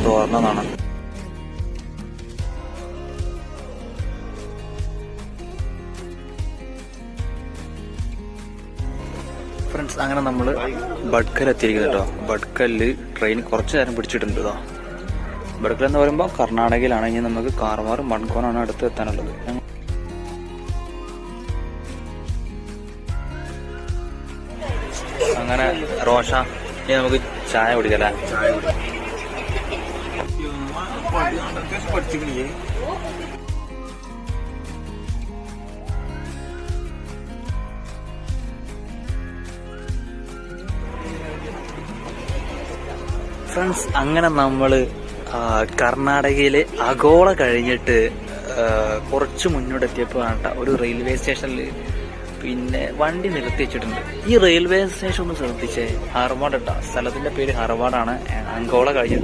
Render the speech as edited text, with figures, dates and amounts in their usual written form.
തുറന്നതാണ്. Friends, അങ്ങനെ നമ്മൾ ബഡ്കൽ എത്തിയിരിക്കുന്നു കേട്ടോ. ബഡ്കലില് ട്രെയിൻ കുറച്ചു നേരം പിടിച്ചിട്ടുണ്ട് കേട്ടോ. ബഡ്കൽ എന്ന് പറയുമ്പോൾ കർണാടകയിലാണ്. ഇനി നമുക്ക് കാർവാർ മൺകോനാണ് അടുത്ത് എത്താനുള്ളത്. അങ്ങനെ റോഷ, ഇനി നമുക്ക് ചായ കുടിക്കല്ലേ? ഫ്രണ്ട്സ്, അങ്ങനെ നമ്മള് കർണാടകയിലെ അഗോള കഴിഞ്ഞിട്ട് കുറച്ച് മുന്നോട്ടെത്തിയപ്പോൾ ആട്ട ഒരു റെയിൽവേ സ്റ്റേഷനിൽ പിന്നെ വണ്ടി നിർത്തി വെച്ചിട്ടുണ്ട്. ഈ റെയിൽവേ സ്റ്റേഷൻ ഒന്ന് ശ്രദ്ധിച്ചേ, ഹർവാഡ് ഇട്ടാ സ്ഥലത്തിന്റെ പേര് ഹർവാഡാണ്. അഗോള കഴിഞ്ഞിട്ട്